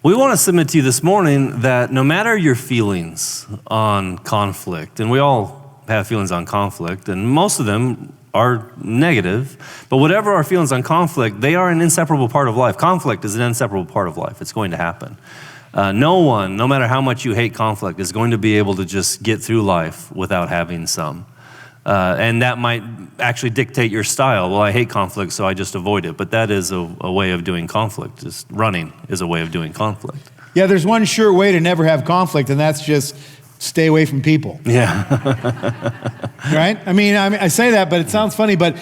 We want to submit to you this morning that no matter your feelings on conflict, and we all have feelings on conflict, and most of them are negative, but whatever our feelings on conflict, they are an inseparable part of life. Conflict is an inseparable part of life. It's going to happen. No one, no matter how much you hate conflict, is going to be able to just get through life without having some. And that might actually dictate your style. Well, I hate conflict, so I just avoid it. But that is a way of doing conflict. Just running is a way of doing conflict. Yeah, there's one sure way to never have conflict, and that's just stay away from people. Yeah. Right? I mean, I say that, but it sounds funny, but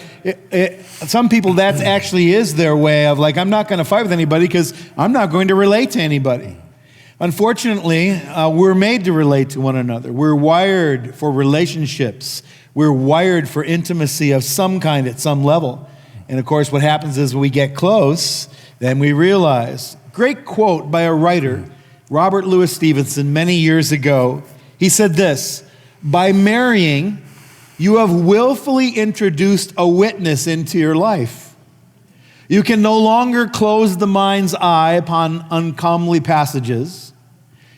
some people, that actually is their way of like, I'm not going to fight with anybody because I'm not going to relate to anybody. Unfortunately, we're made to relate to one another. We're wired for relationships. We're wired for intimacy of some kind at some level. And of course, what happens is when we get close, then we realize. Great quote by a writer, Robert Louis Stevenson, many years ago. He said this, "By marrying, you have willfully introduced a witness into your life. You can no longer close the mind's eye upon uncomely passages.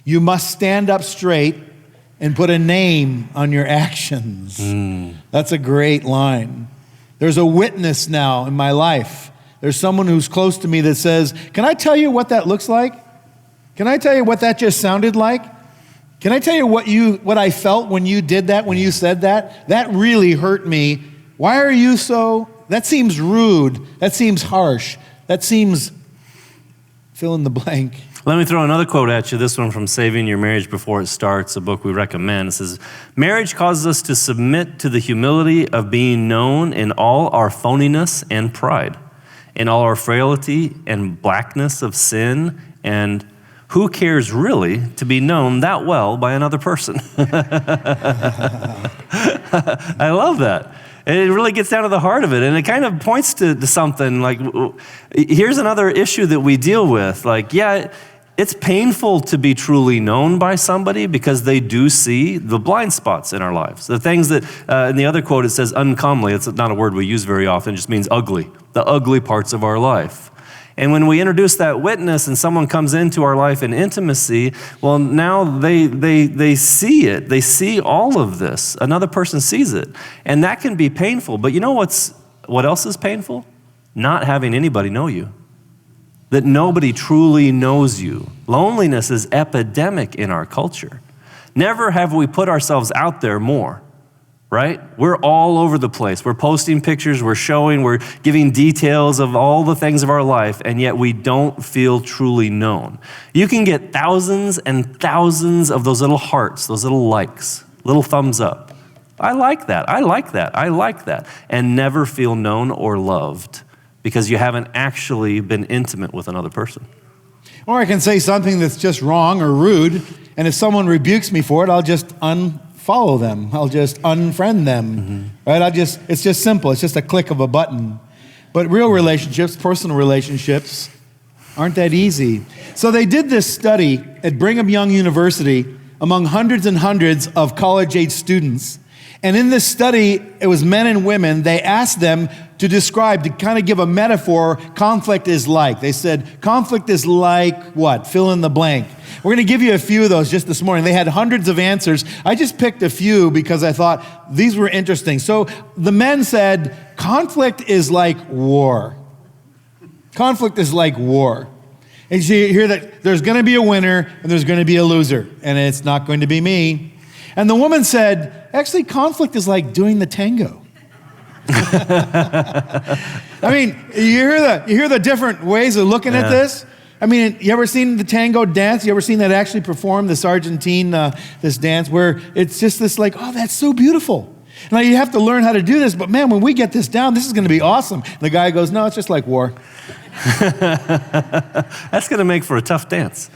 You must stand up straight and put a name on your actions." That's a great line. There's a witness now in my life. There's someone who's close to me that says, can I tell you what that looks like? Can I tell you what that just sounded like? Can I tell you what I felt when you did that, when you said that? That really hurt me. Why are you so, that seems rude. That seems harsh. That seems, fill in the blank. Let me throw another quote at you, this one from Saving Your Marriage Before It Starts, a book we recommend. It says, "Marriage causes us to submit to the humility of being known in all our phoniness and pride, in all our frailty and blackness of sin, and who cares really to be known that well by another person?" I love that. And it really gets down to the heart of it. And it kind of points to something like, here's another issue that we deal with. Like, yeah, it's painful to be truly known by somebody because they do see the blind spots in our lives. The things that, in the other quote, it says uncomely. It's not a word we use very often. It just means ugly. The ugly parts of our life. And when we introduce that witness and someone comes into our life in intimacy, well, now they see it. They see all of this. Another person sees it. And that can be painful. But you know what else is painful? Not having anybody know you. That nobody truly knows you. Loneliness is epidemic in our culture. Never have we put ourselves out there more. Right? We're all over the place. We're posting pictures, we're showing, we're giving details of all the things of our life, and yet we don't feel truly known. You can get thousands and thousands of those little hearts, those little likes, little thumbs up. I like that, I like that, I like that, and never feel known or loved because you haven't actually been intimate with another person. Or I can say something that's just wrong or rude, and if someone rebukes me for it, I'll just unfollow them. I'll just unfriend them, right? It's just simple. It's just a click of a button. But real relationships, personal relationships, aren't that easy. So they did this study at Brigham Young University among hundreds and hundreds of college-age students. And in this study, it was men and women. They asked them to describe, to kind of give a metaphor, conflict is like. They said, conflict is like what? Fill in the blank. We're going to give you a few of those just this morning. They had hundreds of answers. I just picked a few because I thought these were interesting. So the men said, conflict is like war. Conflict is like war. And you hear that there's going to be a winner and there's going to be a loser, and it's not going to be me. And the woman said, actually, conflict is like doing the tango. I mean, you hear the different ways of looking at this? I mean, you ever seen the tango dance? You ever seen that actually perform, this Argentine, this dance, where it's just this like, oh, that's so beautiful. Now, you have to learn how to do this, but man, when we get this down, this is going to be awesome. And the guy goes, no, it's just like war. That's going to make for a tough dance.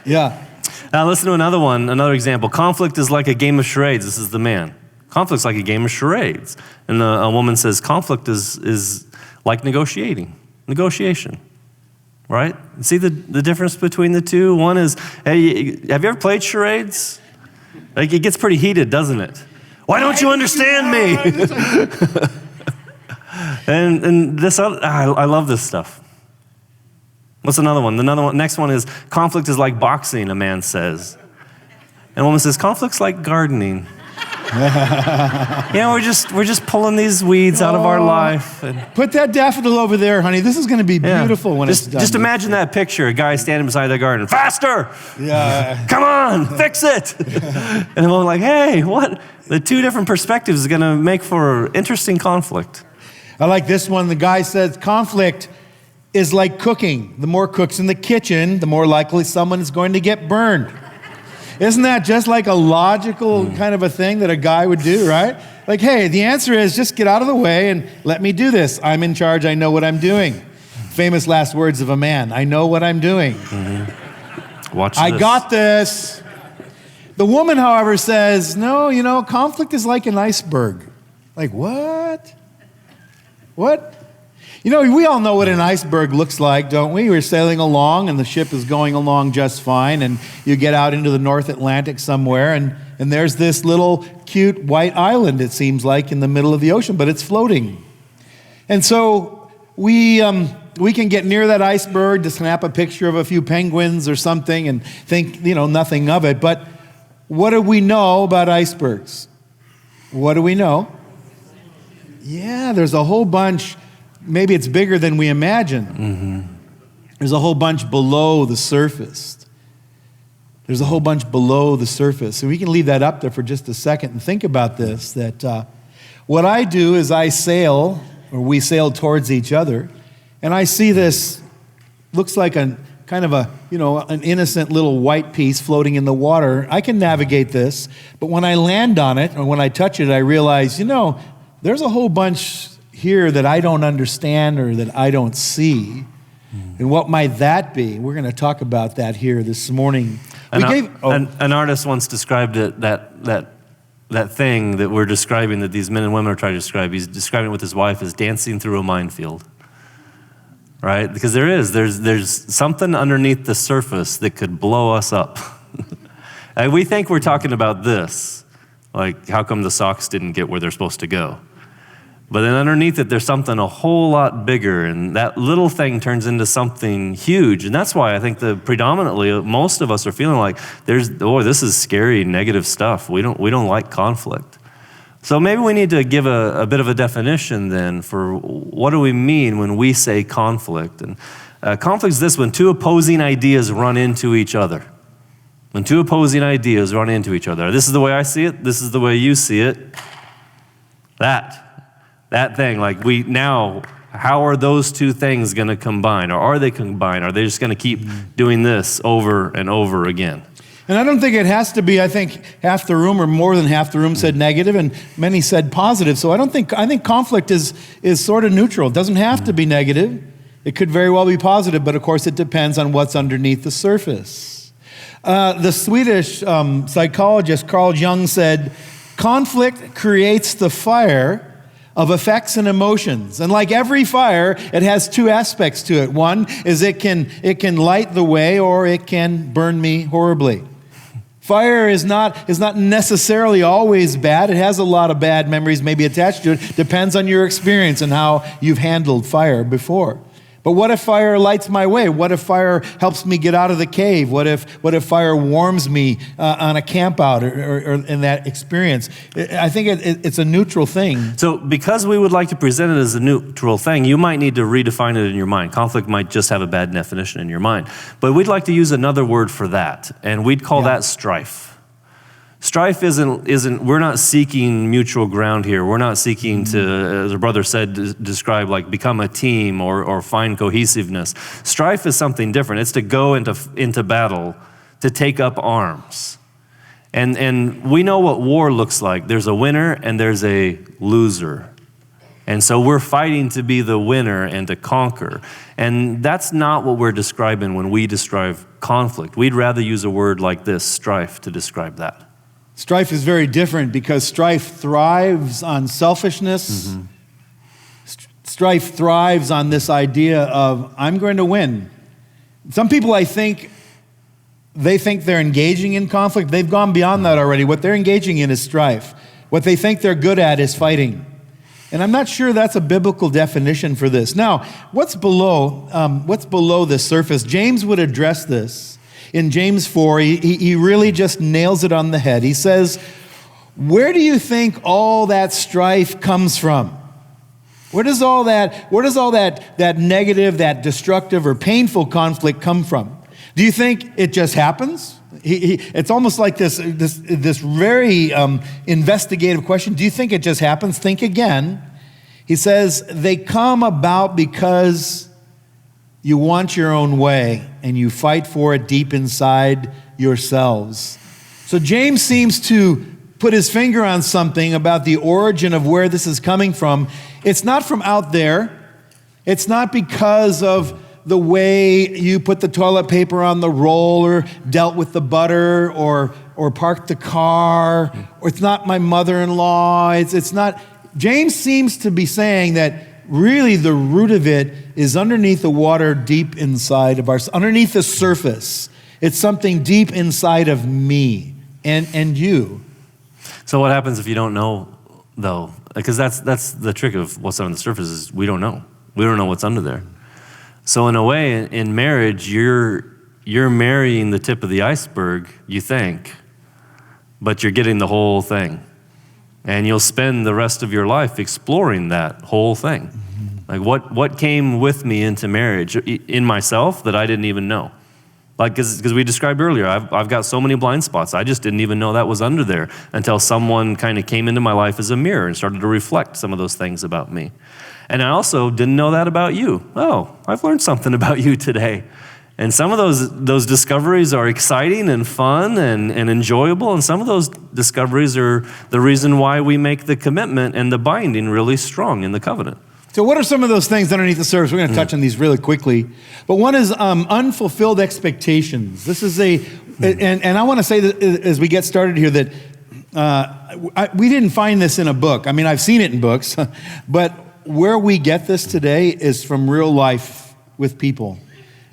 Yeah. Now listen to another example. Conflict is like a game of charades. This is the man. Conflict's like a game of charades. And a woman says conflict is like negotiation, right? See the difference between the two? One is, hey, have you ever played charades? Like, it gets pretty heated, doesn't it? Why don't you understand me? and this, I love this stuff. What's another one? Next one is conflict is like boxing, a man says. And a woman says, conflict's like gardening. We're just pulling these weeds out of our life. Put that daffodil over there, honey. This is going to be beautiful when it's done. Just imagine that picture, a guy standing beside the garden. Faster! Yeah. Come on, fix it! And I'm like, hey, what? The two different perspectives is going to make for interesting conflict. I like this one. The guy says, conflict is like cooking. The more cooks in the kitchen, the more likely someone is going to get burned. Isn't that just like a logical kind of a thing that a guy would do, right? Like, hey, the answer is just get out of the way and let me do this. I'm in charge. I know what I'm doing. Famous last words of a man. I know what I'm doing. Watch this. I got this. The woman, however, says, no, conflict is like an iceberg. Like, what? What? We all know what an iceberg looks like, don't we? We're sailing along and the ship is going along just fine, and you get out into the North Atlantic somewhere, and there's this little cute white island, it seems like, in the middle of the ocean, but it's floating. And so we can get near that iceberg to snap a picture of a few penguins or something and think, nothing of it. But what do we know about icebergs? What do we know? Yeah, there's a whole bunch. Maybe it's bigger than we imagine. There's a whole bunch below the surface. There's a whole bunch below the surface. And we can leave that up there for just a second and think about this, that what I do is we sail towards each other, and I see this, looks like an innocent little white piece floating in the water. I can navigate this, but when I land on it, or when I touch it, I realize, there's a whole bunch here that I don't understand or that I don't see. And what might that be? We're going to talk about that here this morning. An artist once described it, that thing that we're describing, that these men and women are trying to describe. He's describing it with his wife as dancing through a minefield, right? Because there's something underneath the surface that could blow us up. And we think we're talking about this, like how come the socks didn't get where they're supposed to go? But then underneath it, there's something a whole lot bigger, and that little thing turns into something huge. And that's why I think that predominantly most of us are feeling like this is scary, negative stuff. We don't like conflict. So maybe we need to give a bit of a definition then for what do we mean when we say conflict. And conflict is this: when two opposing ideas run into each other. When two opposing ideas run into each other. This is the way I see it. This is the way you see it. That thing, how are those two things going to combine? Or are they combined? Are they just going to keep doing this over and over again? And I don't think it has to be. I think half the room or more than half the room said negative and many said positive. So I think conflict is sort of neutral. It doesn't have to be negative. It could very well be positive, but of course it depends on what's underneath the surface. The Swedish psychologist Carl Jung said, conflict creates the fire of effects and emotions. And like every fire, it has two aspects to it. One is it can light the way, or it can burn me horribly. Fire is not necessarily always bad. It has a lot of bad memories maybe attached to it. Depends on your experience and how you've handled fire before. But what if fire lights my way? What if fire helps me get out of the cave? What if fire warms me on a camp out or in that experience? I think it's a neutral thing. So because we would like to present it as a neutral thing, you might need to redefine it in your mind. Conflict might just have a bad definition in your mind. But we'd like to use another word for that, and we'd call that strife. Strife isn't, we're not seeking mutual ground here. We're not seeking to, as our brother said, describe become a team or find cohesiveness. Strife is something different. It's to go into battle, to take up arms. And we know what war looks like. There's a winner and there's a loser. And so we're fighting to be the winner and to conquer. And that's not what we're describing when we describe conflict. We'd rather use a word like this, strife, to describe that. Strife is very different because strife thrives on selfishness. Strife thrives on this idea of, I'm going to win. Some people, I think, they think they're engaging in conflict. They've gone beyond that already. What they're engaging in is strife. What they think they're good at is fighting. And I'm not sure that's a biblical definition for this. Now, what's below the surface? James would address this. In James 4, he really just nails it on the head. He says, where do you think all that strife comes from? Where does all that negative, that destructive or painful conflict come from? Do you think it just happens? It's almost like this very investigative question. Do you think it just happens? Think again. He says, they come about because you want your own way and you fight for it deep inside yourselves. So James seems to put his finger on something about the origin of where this is coming from. It's not from out there. It's not because of the way you put the toilet paper on the roll or dealt with the butter or parked the car, or it's not my mother-in-law. It's not. James seems to be saying that really the root of it is underneath the water deep inside of underneath the surface. It's something deep inside of me and you. So what happens if you don't know, though? Because that's the trick of what's on the surface is we don't know. We don't know what's under there. So in a way, in marriage, you're marrying the tip of the iceberg, you think, but you're getting the whole thing. And you'll spend the rest of your life exploring that whole thing. Like what came with me into marriage in myself that I didn't even know. Like, because we described earlier, I've got so many blind spots. I just didn't even know that was under there until someone kind of came into my life as a mirror and started to reflect some of those things about me. And I also didn't know that about you. Oh, I've learned something about you today. And some of those discoveries are exciting and fun and enjoyable, and some of those discoveries are the reason why we make the commitment and the binding really strong in the covenant. So what are some of those things underneath the surface? We're going to touch on these really quickly. But one is unfulfilled expectations. This is and I want to say that as we get started here that we didn't find this in a book. I mean, I've seen it in books, but where we get this today is from real life with people.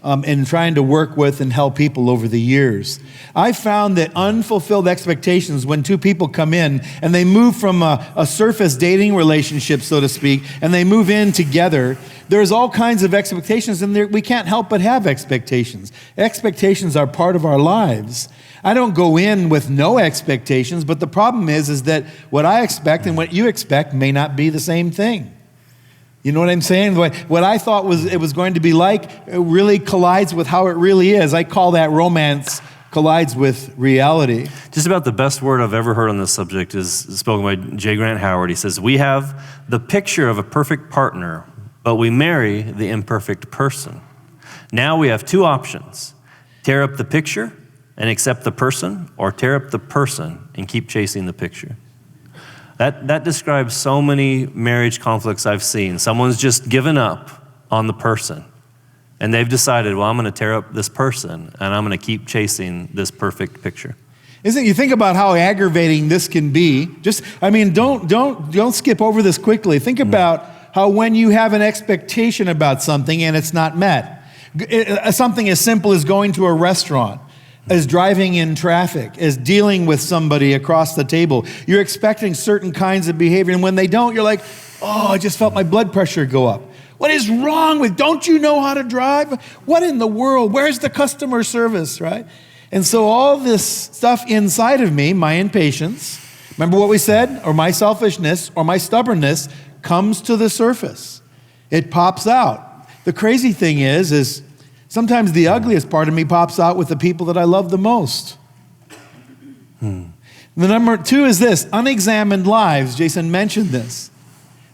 And trying to work with and help people over the years. I found that unfulfilled expectations, when two people come in and they move from a surface dating relationship, so to speak, and they move in together, there's all kinds of expectations, and we can't help but have expectations. Expectations are part of our lives. I don't go in with no expectations, but the problem is that what I expect and what you expect may not be the same thing. You know what I'm saying? What I thought it was going to be like it really collides with how it really is. I call that romance collides with reality. Just about the best word I've ever heard on this subject is spoken by J. Grant Howard. He says, we have the picture of a perfect partner, but we marry the imperfect person. Now we have two options: tear up the picture and accept the person, or tear up the person and keep chasing the picture. That describes so many marriage conflicts I've seen. Someone's just given up on the person, and they've decided, well, I'm going to tear up this person, and I'm going to keep chasing this perfect picture. Isn't it? You think about how aggravating this can be. Don't skip over this quickly. Think about how when you have an expectation about something and it's not met. Something as simple as going to a restaurant, as driving in traffic, as dealing with somebody across the table. You're expecting certain kinds of behavior, and when they don't, you're like, oh, I just felt my blood pressure go up. What is wrong with, don't you know how to drive? What in the world? Where's the customer service, right? And so all this stuff inside of me, my impatience, remember what we said? Or my selfishness or my stubbornness comes to the surface. It pops out. The crazy thing is sometimes the ugliest part of me pops out with the people that I love the most. The number two is this, unexamined lives. Jason mentioned this.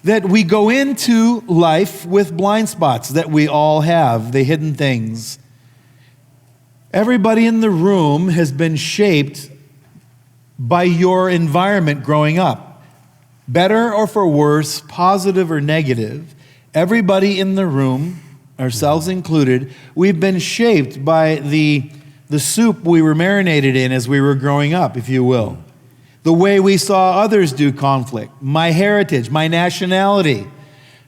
That we go into life with blind spots that we all have, the hidden things. Everybody in the room has been shaped by your environment growing up. Better or for worse, positive or negative, everybody in the room, ourselves included, we've been shaped by the soup we were marinated in as we were growing up, if you will. The way we saw others do conflict, my heritage, my nationality,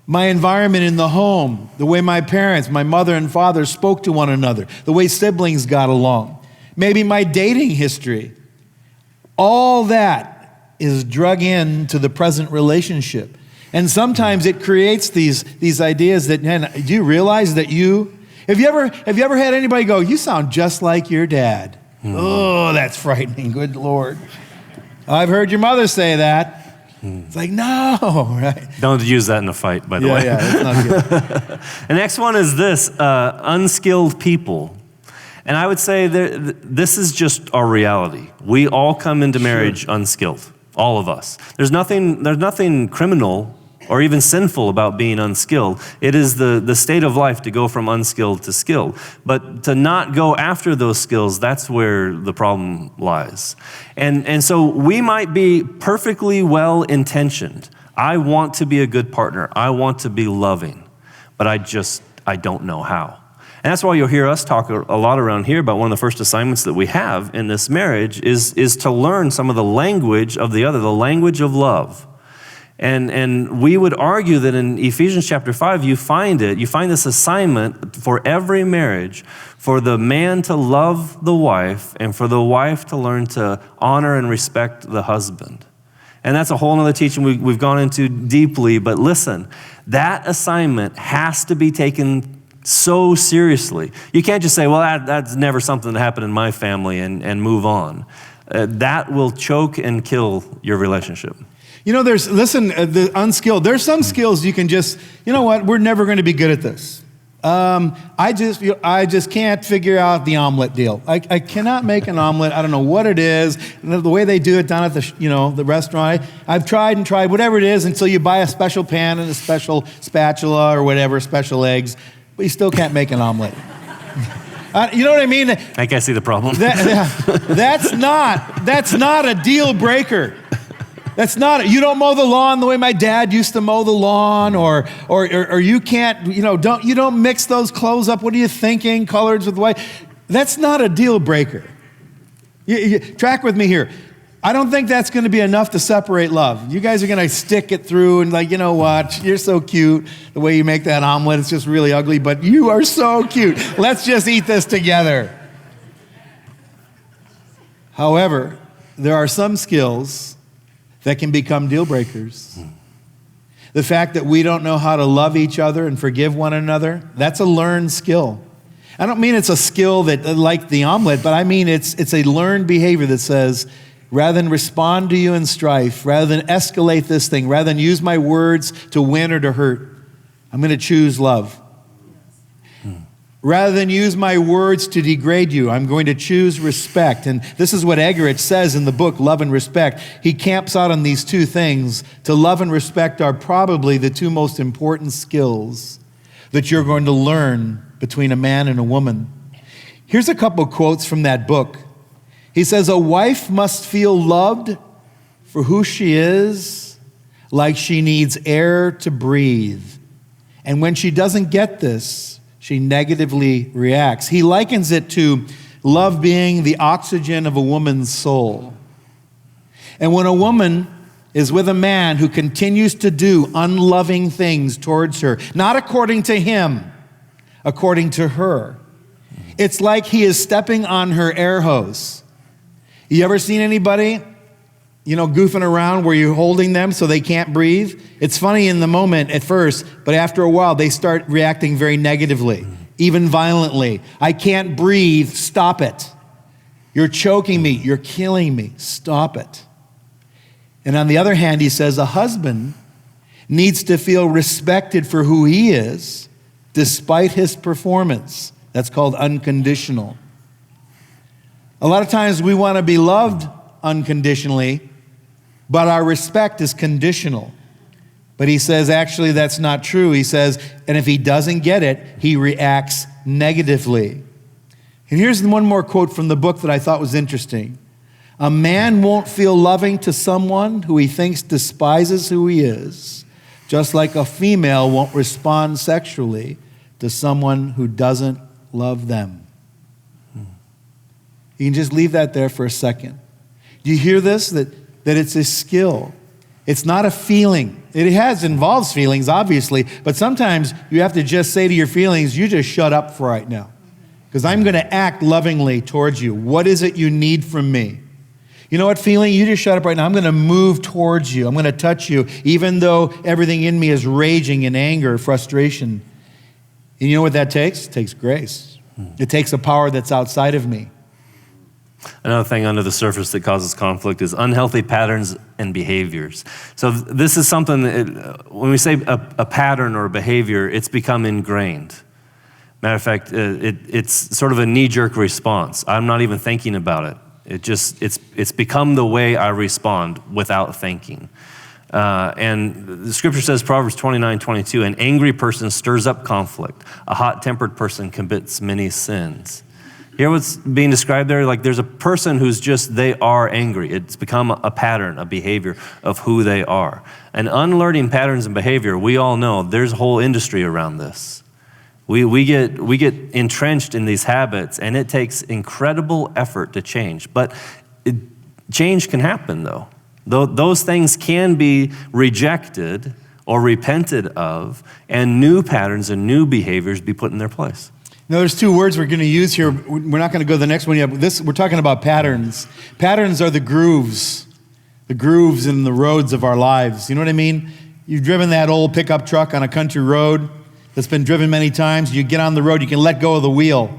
my environment in the home, the way my parents, my mother and father spoke to one another, the way siblings got along, maybe my dating history. All that is drug into the present relationship. And sometimes it creates these ideas that, man, do you realize that have you ever had anybody go, you sound just like your dad? Oh, that's frightening, good Lord. I've heard your mother say that. It's like, no, right? Don't use that in a fight, by the way. Yeah, that's not good. The next one is this, unskilled people. And I would say this is just our reality. We all come into marriage unskilled, all of us. There's nothing criminal or even sinful about being unskilled. It is the state of life to go from unskilled to skilled. But to not go after those skills, that's where the problem lies. And so we might be perfectly well-intentioned. I want to be a good partner. I want to be loving. But I don't know how. And that's why you'll hear us talk a lot around here about one of the first assignments that we have in this marriage is to learn some of the language of the other, the language of love. And we would argue that in Ephesians chapter 5, you find this assignment for every marriage, for the man to love the wife and for the wife to learn to honor and respect the husband. And that's a whole other teaching we've gone into deeply, but listen, that assignment has to be taken so seriously. You can't just say, well, that's never something that happened in my family and move on. That will choke and kill your relationship. You know, the unskilled, there's some skills you can just, you know what, we're never going to be good at this. I just can't figure out the omelet deal. I cannot make an omelet. I don't know what it is. The way they do it down at the restaurant. I've tried and tried, whatever it is, until you buy a special pan and a special spatula or whatever, special eggs, but you still can't make an omelet. You know what I mean? I think I see the problem. That's not a deal breaker. That's not, you don't mow the lawn the way my dad used to mow the lawn, or you can't, you don't mix those clothes up. What are you thinking? Colors with white. That's not a deal breaker. You track with me here. I don't think that's going to be enough to separate love. You guys are going to stick it through and like, you know what? You're so cute. The way you make that omelet, it's just really ugly, but you are so cute. Let's just eat this together. However, there are some skills that can become deal breakers. The fact that we don't know how to love each other and forgive one another, that's a learned skill. I don't mean it's a skill that like the omelet, but I mean it's a learned behavior that says, rather than respond to you in strife, rather than escalate this thing, rather than use my words to win or to hurt, I'm going to choose love. Rather than use my words to degrade you, I'm going to choose respect. And this is what Egerich says in the book, Love and Respect. He camps out on these two things. To love and respect are probably the two most important skills that you're going to learn between a man and a woman. Here's a couple quotes from that book. He says, a wife must feel loved for who she is, like she needs air to breathe. And when she doesn't get this, she negatively reacts. He likens it to love being the oxygen of a woman's soul. And when a woman is with a man who continues to do unloving things towards her, not according to him, according to her, it's like he is stepping on her air hose. You ever seen anybody, goofing around where you're holding them so they can't breathe? It's funny in the moment at first, but after a while, they start reacting very negatively, even violently. I can't breathe. Stop it. You're choking me. You're killing me. Stop it. And on the other hand, he says a husband needs to feel respected for who he is, despite his performance. That's called unconditional. A lot of times we want to be loved unconditionally, but our respect is conditional. But he says, actually, that's not true. He says, and if he doesn't get it, he reacts negatively. And here's one more quote from the book that I thought was interesting. A man won't feel loving to someone who he thinks despises who he is, just like a female won't respond sexually to someone who doesn't love them. You can just leave that there for a second. Do you hear this? That it's a skill. It's not a feeling. It involves feelings, obviously, but sometimes you have to just say to your feelings, you just shut up for right now, because I'm going to act lovingly towards you. What is it you need from me? You know what feeling? You just shut up right now. I'm going to move towards you. I'm going to touch you, even though everything in me is raging in anger, frustration. And you know what that takes? It takes grace. It takes a power that's outside of me. Another thing under the surface that causes conflict is unhealthy patterns and behaviors. So this is something that, when we say a pattern or a behavior, it's become ingrained. Matter of fact, it's sort of a knee-jerk response. I'm not even thinking about it. It's become the way I respond without thinking. And the scripture says, Proverbs 29:22, an angry person stirs up conflict. A hot-tempered person commits many sins. You hear what's being described there? Like there's a person who's they are angry. It's become a pattern, a behavior of who they are. And unlearning patterns and behavior, we all know there's a whole industry around this. We get entrenched in these habits, and it takes incredible effort to change. But change can happen, though. Those things can be rejected or repented of, and new patterns and new behaviors be put in their place. Now, there's two words we're going to use here. We're not going to go to the next one yet. We're talking about patterns. Patterns are the grooves in the roads of our lives. You know what I mean? You've driven that old pickup truck on a country road that's been driven many times. You get on the road, you can let go of the wheel.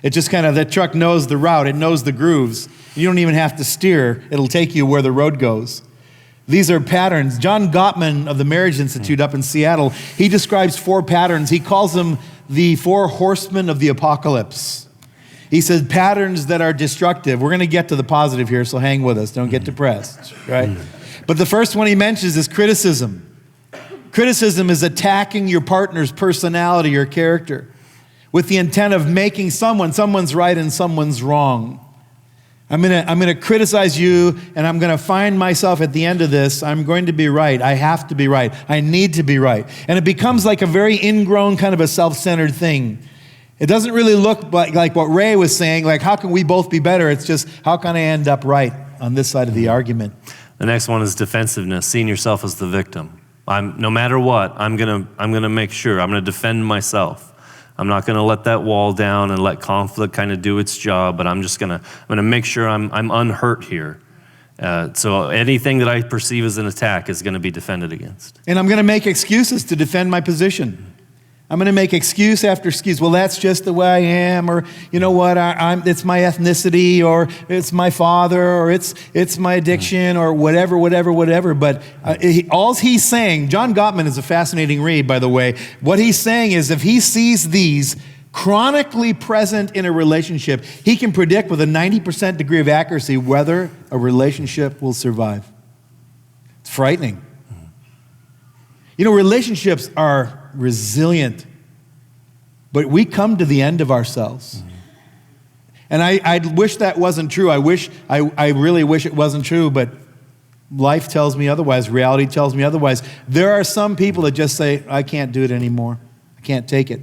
It just that truck knows the route. It knows the grooves. You don't even have to steer. It'll take you where the road goes. These are patterns. John Gottman of the Marriage Institute up in Seattle, he describes 4 patterns. He calls them the 4 horsemen of the apocalypse. He says patterns that are destructive. We're going to get to the positive here, so hang with us. Don't get depressed, right? But the first one he mentions is criticism. Criticism is attacking your partner's personality or character with the intent of making someone's right and someone's wrong. I'm gonna criticize you, and I'm gonna find myself at the end of this, I'm going to be right. I have to be right. I need to be right. And it becomes like a very ingrown kind of a self-centered thing. It doesn't really look like what Ray was saying, like how can we both be better? It's just, how can I end up right on this side of the argument? The next one is defensiveness, seeing yourself as the victim. No matter what, I'm gonna make sure, I'm gonna defend myself. I'm not going to let that wall down and let conflict kind of do its job, but I'm going to make sure I'm unhurt here. So anything that I perceive as an attack is going to be defended against. And I'm going to make excuses to defend my position. I'm going to make excuse after excuse. Well, that's just the way I am, or you know what? It's my ethnicity, or it's my father, or it's my addiction, or whatever. But all he's saying, John Gottman is a fascinating read, by the way. What he's saying is, if he sees these chronically present in a relationship, he can predict with a 90% degree of accuracy whether a relationship will survive. It's frightening. You know, relationships are resilient, but we come to the end of ourselves. And I wish that wasn't true. I really wish it wasn't true, but life tells me otherwise. Reality tells me otherwise. There are some people that just say, I can't do it anymore. I can't take it.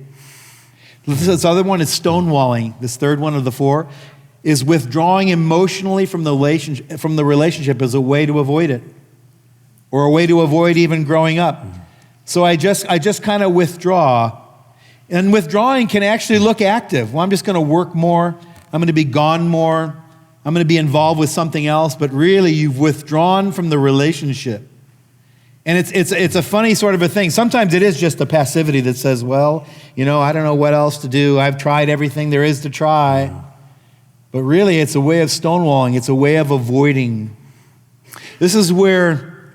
This other one is stonewalling. This third one of the 4 is withdrawing emotionally from the relationship as a way to avoid it, or a way to avoid even growing up. So I just kind of withdraw. And withdrawing can actually look active. Well, I'm just going to work more. I'm going to be gone more. I'm going to be involved with something else. But really, you've withdrawn from the relationship. And it's a funny sort of a thing. Sometimes it is just a passivity that says, well, you know, I don't know what else to do. I've tried everything there is to try. But really, it's a way of stonewalling. It's a way of avoiding. This is where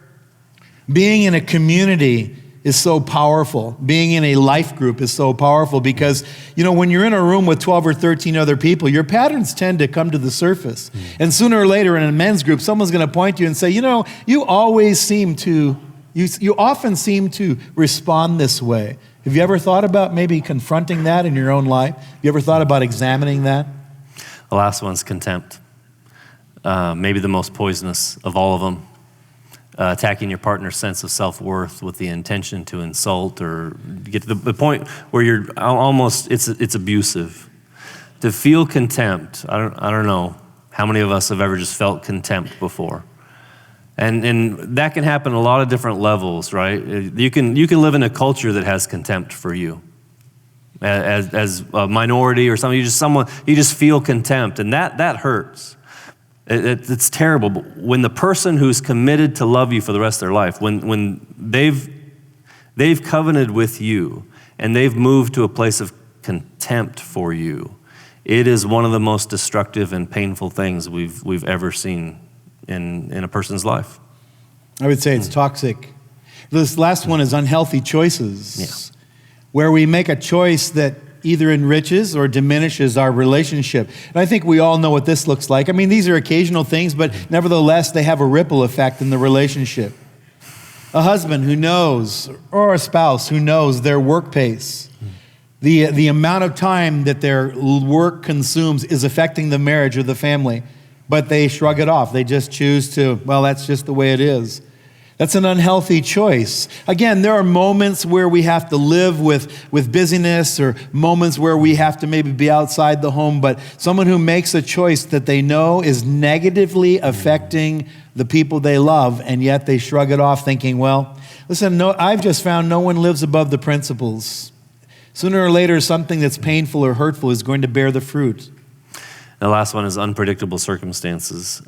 being in a community is so powerful. Being in a life group is so powerful because, you know, when you're in a room with 12 or 13 other people, your patterns tend to come to the surface. And sooner or later in a men's group, someone's going to point to you and say, you know, you often seem to respond this way. Have you ever thought about maybe confronting that in your own life? Have you ever thought about examining that? The last one's contempt. Maybe the most poisonous of all of them. Attacking your partner's sense of self-worth with the intention to insult or get to the point where you're almost, it's abusive. To feel contempt, I don't know how many of us have ever just felt contempt before. And that can happen at a lot of different levels, right? You can live in a culture that has contempt for you. As a minority or something, you just feel contempt, and that hurts. It's terrible. But when the person who's committed to love you for the rest of their life, when they've covenanted with you and they've moved to a place of contempt for you, it is one of the most destructive and painful things we've ever seen in a person's life. I would say it's toxic. This last one is unhealthy choices, where we make a choice that either enriches or diminishes our relationship. And I think we all know what this looks like. I mean, these are occasional things, but nevertheless, they have a ripple effect in the relationship. A husband who knows, or a spouse who knows their work pace, the amount of time that their work consumes is affecting the marriage or the family, but they shrug it off. They just choose to, well, that's just the way it is. That's an unhealthy choice. Again, there are moments where we have to live with busyness, or moments where we have to maybe be outside the home, but someone who makes a choice that they know is negatively affecting the people they love, and yet they shrug it off thinking, well, listen, I've just found no one lives above the principles. Sooner or later, something that's painful or hurtful is going to bear the fruit. The last one is unpredictable circumstances.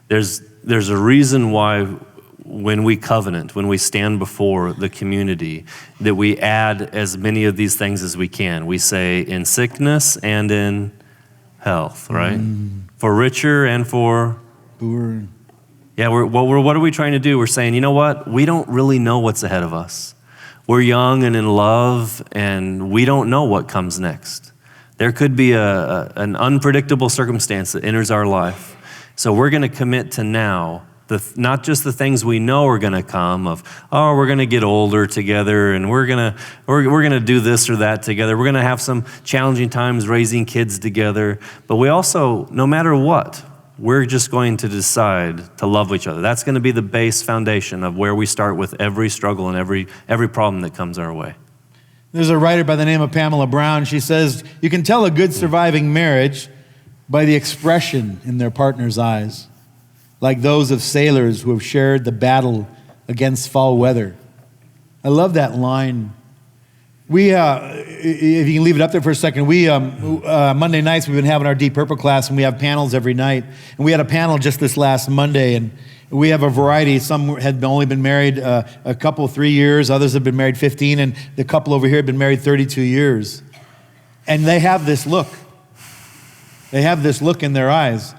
There's a reason why when we covenant, when we stand before the community, that we add as many of these things as we can. We say in sickness and in health, right? For richer and for poor. Yeah, what are we trying to do? We're saying, you know what? We don't really know what's ahead of us. We're young and in love, and we don't know what comes next. There could be an unpredictable circumstance that enters our life. So we're going to commit to now, not just the things we know are going to come of, oh, we're going to get older together, and we're going to do this or that together. We're going to have some challenging times raising kids together. But we also, no matter what, we're just going to decide to love each other. That's going to be the base foundation of where we start with every struggle and every problem that comes our way. There's a writer by the name of Pamela Brown. She says, you can tell a good surviving marriage by the expression in their partner's eyes, like those of sailors who have shared the battle against foul weather. I love that line. We, if you can leave it up there for a second, we, Monday nights, we've been having our Deep Purple class, and we have panels every night. And we had a panel just this last Monday, and we have a variety. Some had only been married a couple, 3 years. Others have been married 15, and the couple over here had been married 32 years. And they have this look. They have this look in their eyes.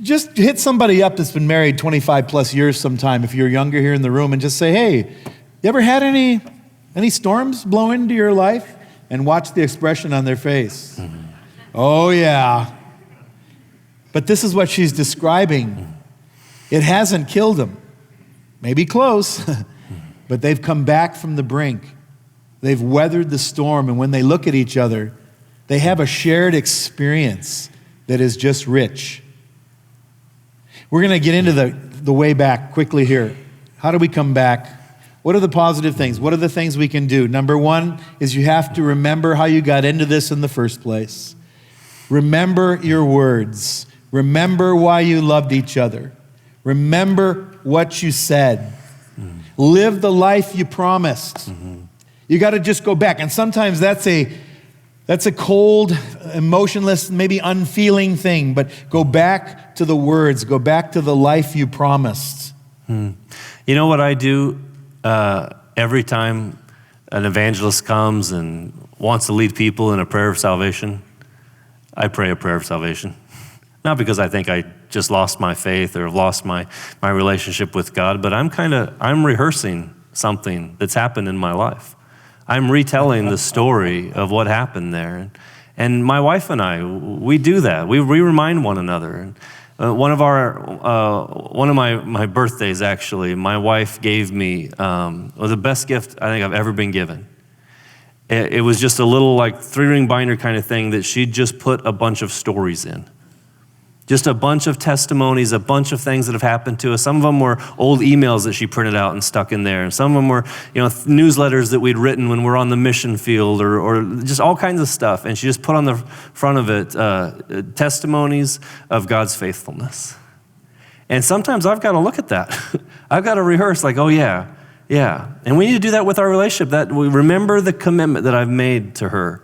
Just hit somebody up that's been married 25 plus years sometime, if you're younger here in the room, and just say, hey, you ever had any storms blow into your life? And watch the expression on their face. Oh, yeah. But this is what she's describing. It hasn't killed them. Maybe close, but they've come back from the brink. They've weathered the storm, and when they look at each other, they have a shared experience that is just rich. We're going to get into the way back quickly here. How do we come back? What are the positive things? What are the things we can do? Number one is you have to remember how you got into this in the first place. Remember your words. Remember why you loved each other. Remember what you said. Live the life you promised. You got to just go back. And sometimes that's a cold, emotionless, maybe unfeeling thing, but go back to the words. Go back to the life you promised. You know what I do? Every time an evangelist comes and wants to lead people in a prayer of salvation, I pray a prayer of salvation. Not because I think I just lost my faith or lost my relationship with God, but I'm rehearsing something that's happened in my life. I'm retelling the story of what happened there. And my wife and I, we do that. We remind one another. One of my birthdays, actually, my wife gave me was the best gift I think I've ever been given. It was just a little like 3-ring binder kind of thing that she'd just put a bunch of stories in. Just a bunch of testimonies, a bunch of things that have happened to us. Some of them were old emails that she printed out and stuck in there. And some of them were, newsletters that we'd written when we're on the mission field or just all kinds of stuff. And she just put on the front of it testimonies of God's faithfulness. And sometimes I've got to look at that. I've got to rehearse like, oh yeah. And we need to do that with our relationship, that we remember the commitment that I've made to her.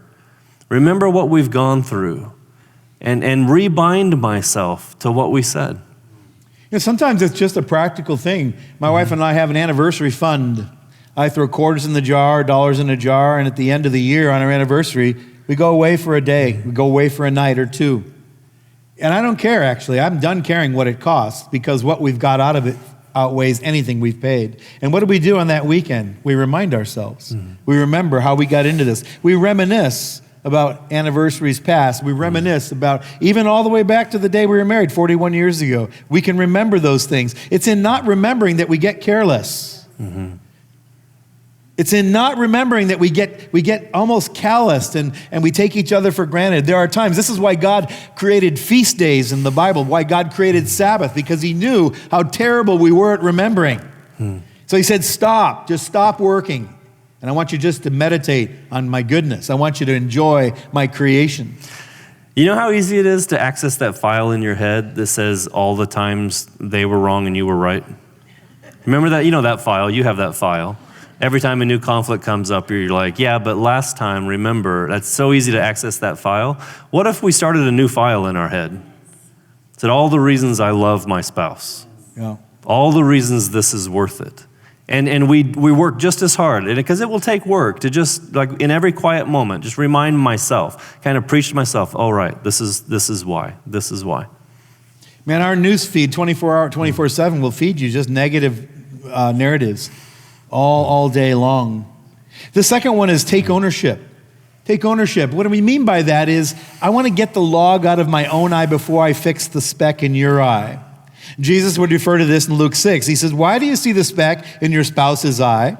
Remember what we've gone through. and rebind myself to what we said. Sometimes it's just a practical thing. My wife and I have an anniversary fund. I throw quarters in the jar, dollars in a jar, and at the end of the year on our anniversary, we go away for a day. We go away for a night or two. And I don't care, actually. I'm done caring what it costs because what we've got out of it outweighs anything we've paid. And what do we do on that weekend? We remind ourselves. We remember how we got into this. We reminisce about anniversaries past. We reminisce about even all the way back to the day we were married 41 years ago. We can remember those things. It's in not remembering that we get careless. It's in not remembering that we get almost calloused and we take each other for granted. There are times, this is why God created feast days in the Bible, why God created Sabbath, because he knew how terrible we were at remembering. So he said, stop, just stop working. And I want you just to meditate on my goodness. I want you to enjoy my creation. You know how easy it is to access that file in your head that says all the times they were wrong and you were right? Remember that? You know that file. You have that file. Every time a new conflict comes up, you're like, yeah, but last time, remember. That's so easy to access that file. What if we started a new file in our head? It said all the reasons I love my spouse. Yeah. All the reasons this is worth it. And we work just as hard, because it will take work to just, like in every quiet moment, just remind myself, kind of preach to myself, all right, this is why. This is why. Man, our news feed 24/7 will feed you just negative narratives all day long. The second one is take ownership. Take ownership. What do we mean by that is, I want to get the log out of my own eye before I fix the speck in your eye. Jesus would refer to this in Luke 6. He says, why do you see the speck in your spouse's eye,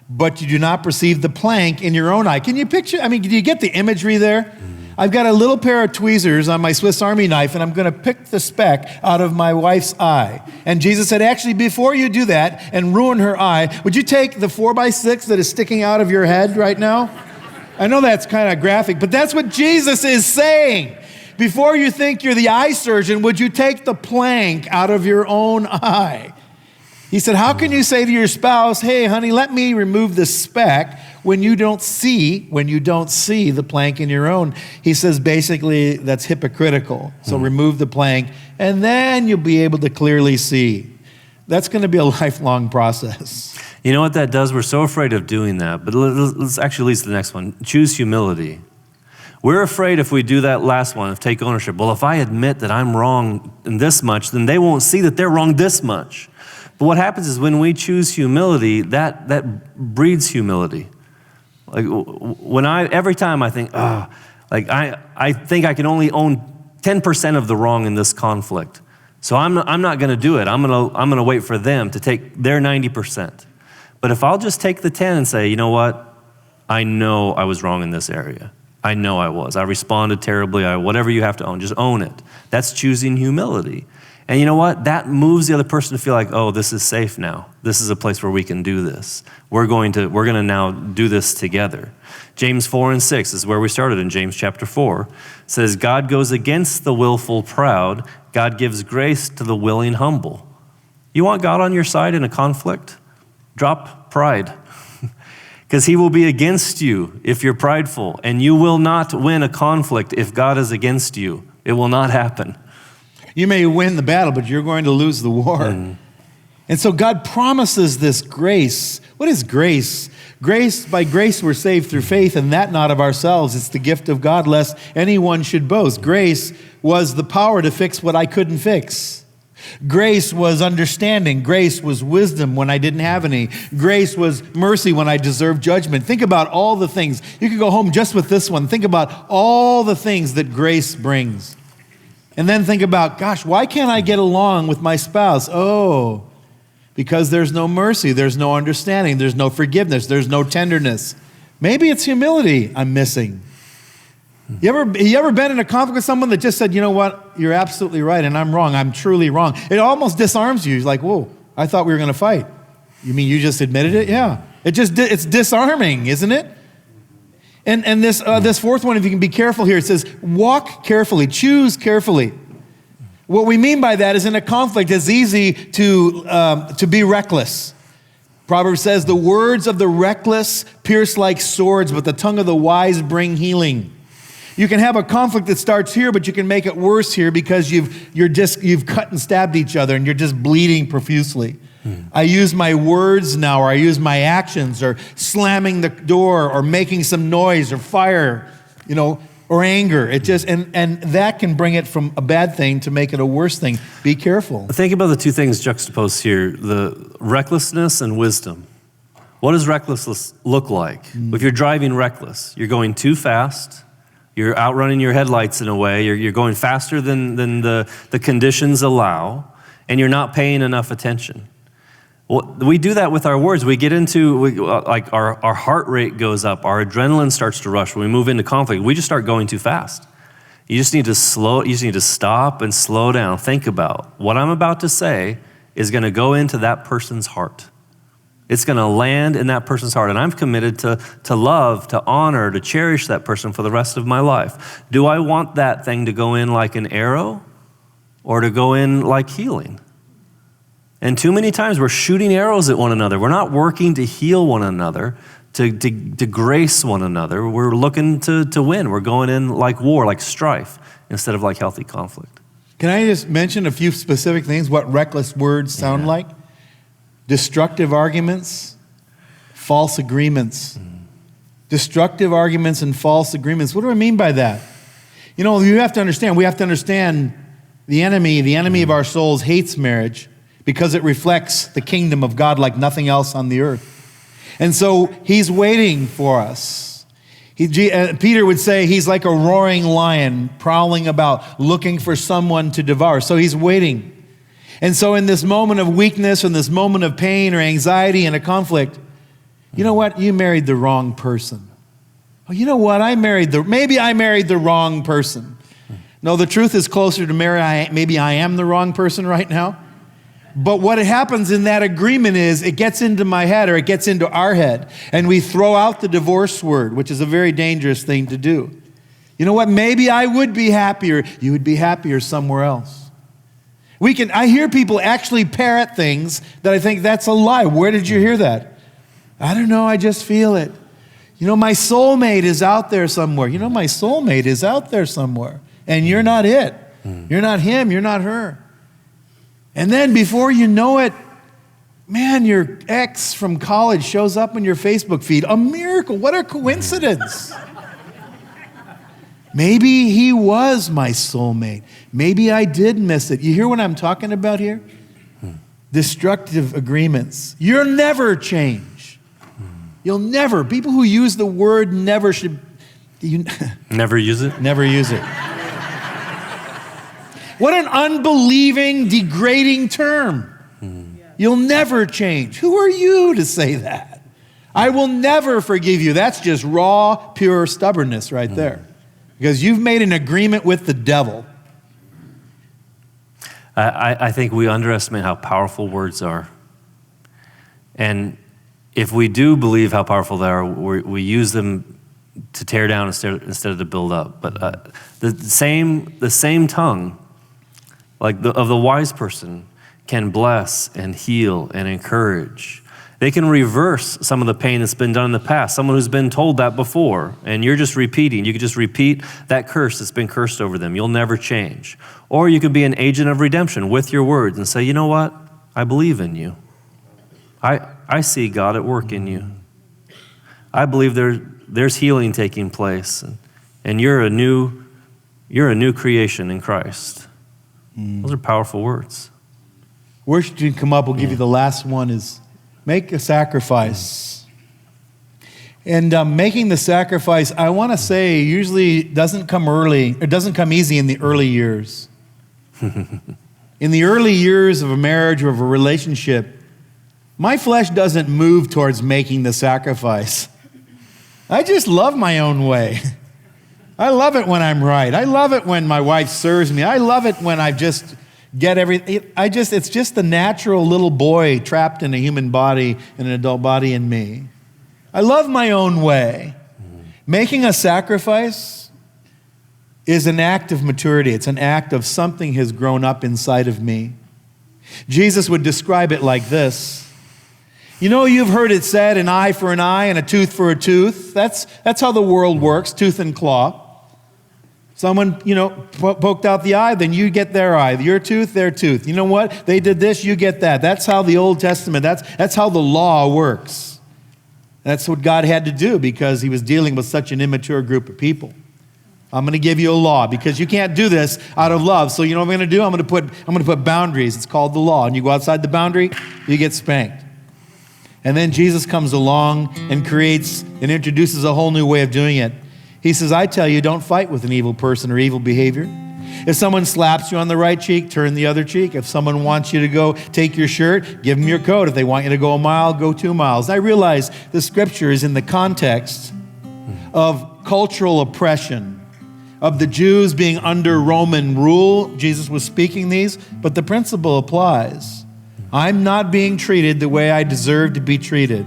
but you do not perceive the plank in your own eye? Can you picture, do you get the imagery there? I've got a little pair of tweezers on my Swiss Army knife, and I'm going to pick the speck out of my wife's eye. And Jesus said, actually, before you do that and ruin her eye, would you take the 4x6 that is sticking out of your head right now? I know that's kind of graphic, but that's what Jesus is saying. Before you think you're the eye surgeon, would you take the plank out of your own eye? He said, how can you say to your spouse, hey, honey, let me remove the speck when you don't see the plank in your own? He says, basically, that's hypocritical. So remove the plank, and then you'll be able to clearly see. That's going to be a lifelong process. You know what that does? We're so afraid of doing that, but let's actually lead to the next one. Choose humility. We're afraid if we do that last one, of take ownership. Well, if I admit that I'm wrong in this much, then they won't see that they're wrong this much. But what happens is when we choose humility, that breeds humility. Like every time I think, I think I can only own 10% of the wrong in this conflict. So I'm not going to do it. I'm going to wait for them to take their 90%. But if I'll just take the 10 and say, you know what? I know I was wrong in this area. I know I was. I responded terribly. Whatever you have to own, just own it. That's choosing humility. And you know what? That moves the other person to feel like, oh, this is safe now. This is a place where we can do this. We're going to now do this together. James 4:6 is where we started in James chapter 4. It says, God goes against the willful proud. God gives grace to the willing humble. You want God on your side in a conflict? Drop pride. Because he will be against you if you're prideful, and you will not win a conflict if God is against you. It will not happen. You may win the battle, but you're going to lose the war. And so God promises this grace. What is grace? By grace we're saved through faith, and that not of ourselves. It's the gift of God, lest anyone should boast. Grace was the power to fix what I couldn't fix. Grace was understanding. Grace was wisdom when I didn't have any. Grace was mercy when I deserved judgment. Think about all the things. You could go home just with this one. Think about all the things that grace brings. And then think about, gosh, why can't I get along with my spouse? Oh, because there's no mercy, there's no understanding, there's no forgiveness, there's no tenderness. Maybe it's humility I'm missing. You ever been in a conflict with someone that just said, you know what, you're absolutely right and I'm wrong, I'm truly wrong. It almost disarms you. It's like, whoa, I thought we were going to fight. You mean you just admitted it? Yeah. It's disarming, isn't it? And this fourth one, if you can be careful here, it says, walk carefully, choose carefully. What we mean by that is in a conflict, it's easy to be reckless. Proverbs says, the words of the reckless pierce like swords, but the tongue of the wise bring healing. You can have a conflict that starts here, but you can make it worse here because you've cut and stabbed each other and you're just bleeding profusely. I use my words now, or I use my actions, or slamming the door, or making some noise, or fire, or anger. It just and that can bring it from a bad thing to make it a worse thing. Be careful. Think about the two things juxtaposed here: the recklessness and wisdom. What does recklessness look like? If you're driving reckless, you're going too fast. You're outrunning your headlights in a way. You're going faster than the conditions allow, and you're not paying enough attention. Well, we do that with our words. We get into, our heart rate goes up. Our adrenaline starts to rush. When we move into conflict, we just start going too fast. You just need to stop and slow down. Think about what I'm about to say is going to go into that person's heart. It's going to land in that person's heart. And I'm committed to love, to honor, to cherish that person for the rest of my life. Do I want that thing to go in like an arrow or to go in like healing? And too many times we're shooting arrows at one another. We're not working to heal one another, to grace one another. We're looking to win. We're going in like war, like strife, instead of like healthy conflict. Can I just mention a few specific things, what reckless words sound like? Destructive arguments, false agreements. Destructive arguments and false agreements. What do I mean by that? We have to understand the enemy of our souls hates marriage, because it reflects the kingdom of God like nothing else on the earth. And so he's waiting for us. Peter would say he's like a roaring lion prowling about, looking for someone to devour. So he's waiting. And so in this moment of weakness, in this moment of pain or anxiety and a conflict, you know what? You married the wrong person. Oh, you know what? Maybe I married the wrong person. No, the truth is closer to maybe I am the wrong person right now. But what happens in that agreement is it gets into my head, or it gets into our head, and we throw out the divorce word, which is a very dangerous thing to do. You know what? Maybe I would be happier. You would be happier somewhere else. I hear people actually parrot things that I think that's a lie. Where did you hear that? I don't know. I just feel it. My soulmate is out there somewhere. My soulmate is out there somewhere. And you're not it. You're not him. You're not her. And then before you know it, man, your ex from college shows up on your Facebook feed. A miracle. What a coincidence. Maybe he was my soulmate. Maybe I did miss it. You hear what I'm talking about here? Destructive agreements. You'll never change. You'll never. People who use the word never should. Never use it? Never use it. What an unbelieving, degrading term. You'll never change. Who are you to say that? I will never forgive you. That's just raw, pure stubbornness right there. Because you've made an agreement with the devil. I think we underestimate how powerful words are. And if we do believe how powerful they are, we use them to tear down instead of to build up. But the same tongue, of the wise person, can bless and heal and encourage. They can reverse some of the pain that's been done in the past. Someone who's been told that before, and you're just repeating. You could just repeat that curse that's been cursed over them. You'll never change. Or you could be an agent of redemption with your words and say, you know what? I believe in you. I see God at work in you. I believe there's healing taking place, and you're a new creation in Christ. Those are powerful words. Worship team, come up. We'll give you the last one is make a sacrifice. And making the sacrifice, I want to say, usually doesn't come early. It doesn't come easy in the early years. In the early years of a marriage or of a relationship, my flesh doesn't move towards making the sacrifice. I just love my own way. I love it when I'm right. I love it when my wife serves me. I love it when I just get everything. It's just the natural little boy trapped in a human body, in an adult body in me. I love my own way. Making a sacrifice is an act of maturity. It's an act of something has grown up inside of me. Jesus would describe it like this. You've heard it said, an eye for an eye and a tooth for a tooth. That's how the world works, tooth and claw. Someone, poked out the eye, then you get their eye. Your tooth, their tooth. You know what? They did this, you get that. That's how the Old Testament, that's how the law works. That's what God had to do because he was dealing with such an immature group of people. I'm going to give you a law because you can't do this out of love. So you know what I'm going to do? I'm going to put boundaries. It's called the law. And you go outside the boundary, you get spanked. And then Jesus comes along and creates and introduces a whole new way of doing it. He says, I tell you, don't fight with an evil person or evil behavior. If someone slaps you on the right cheek, turn the other cheek. If someone wants you to go take your shirt, give them your coat. If they want you to go a mile, go 2 miles. I realize the scripture is in the context of cultural oppression, of the Jews being under Roman rule. Jesus was speaking these, but the principle applies. I'm not being treated the way I deserve to be treated.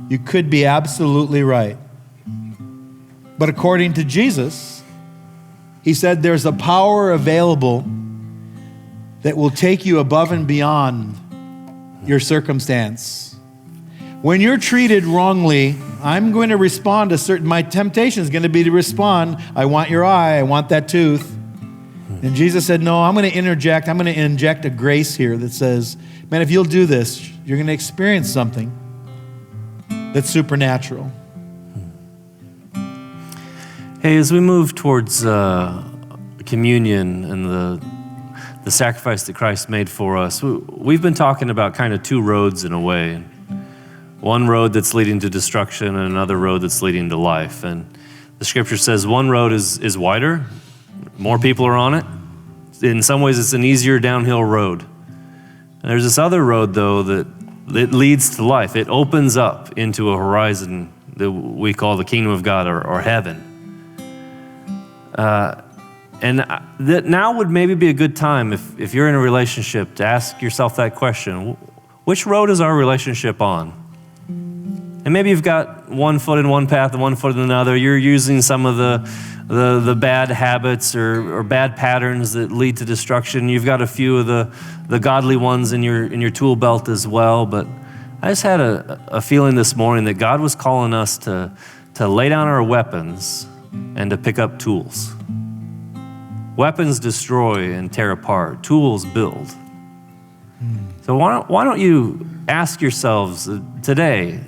You could be absolutely right. But according to Jesus, he said there's a power available that will take you above and beyond your circumstance. When you're treated wrongly, I'm going to respond to my temptation is going to be to respond, I want your eye, I want that tooth. And Jesus said, no, I'm going to inject a grace here that says, man, if you'll do this, you're going to experience something that's supernatural. Hey, as we move towards communion and the sacrifice that Christ made for us, we've been talking about kind of two roads in a way. One road that's leading to destruction and another road that's leading to life. And the scripture says one road is wider, more people are on it. In some ways, it's an easier downhill road. And there's this other road, though, that leads to life. It opens up into a horizon that we call the kingdom of God or heaven. And that now would maybe be a good time, if you're in a relationship, to ask yourself that question. Which road is our relationship on? And maybe you've got one foot in one path and one foot in another. You're using some of the bad habits or bad patterns that lead to destruction. You've got a few of the godly ones in your tool belt as well. But I just had a feeling this morning that God was calling us to lay down our weapons and to pick up tools. Weapons destroy and tear apart. Tools build. So why don't you ask yourselves today,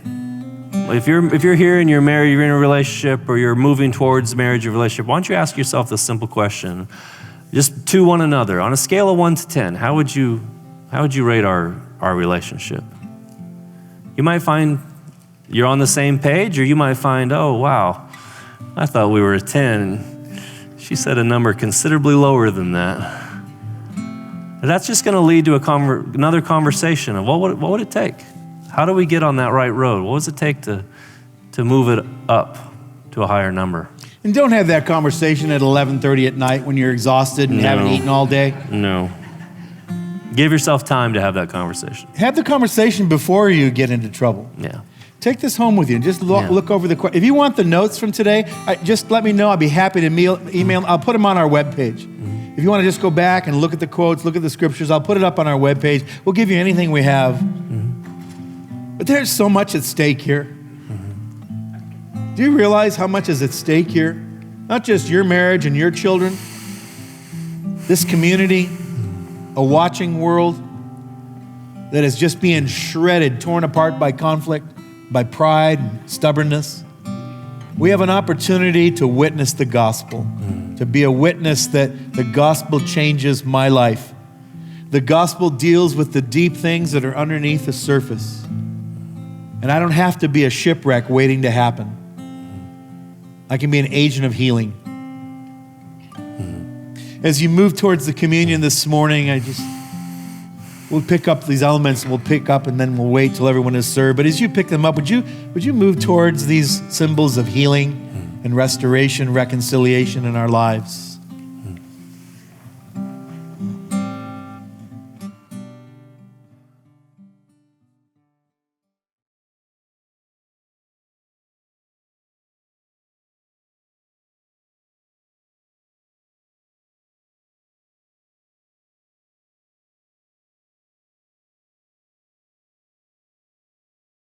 if you're here and you're married, you're in a relationship, or you're moving towards marriage or relationship, why don't you ask yourself this simple question, just to one another, on a scale of 1 to 10, how would you rate our relationship? You might find you're on the same page, or you might find, oh wow, I thought we were a 10. She said a number considerably lower than that. That's just going to lead to another conversation of what would it take? How do we get on that right road? What does it take to move it up to a higher number? And don't have that conversation at 11:30 at night when you're exhausted and haven't eaten all day. No. Give yourself time to have that conversation. Have the conversation before you get into trouble. Yeah. Take this home with you and just look over the. If you want the notes from today, just let me know. I'll be happy to email. I'll put them on our webpage. Mm-hmm. If you want to just go back and look at the quotes, look at the scriptures, I'll put it up on our webpage. We'll give you anything we have. Mm-hmm. But there's so much at stake here. Mm-hmm. Do you realize how much is at stake here? Not just your marriage and your children, this community, a watching world that is just being shredded, torn apart by conflict, by pride and stubbornness. We have an opportunity to witness the gospel, to be a witness that the gospel changes my life. The gospel deals with the deep things that are underneath the surface. And I don't have to be a shipwreck waiting to happen. I can be an agent of healing. As you move towards the communion this morning, we'll pick up these elements, and we'll pick up, and then we'll wait till everyone is served. But as you pick them up, would you move towards these symbols of healing and restoration, reconciliation in our lives?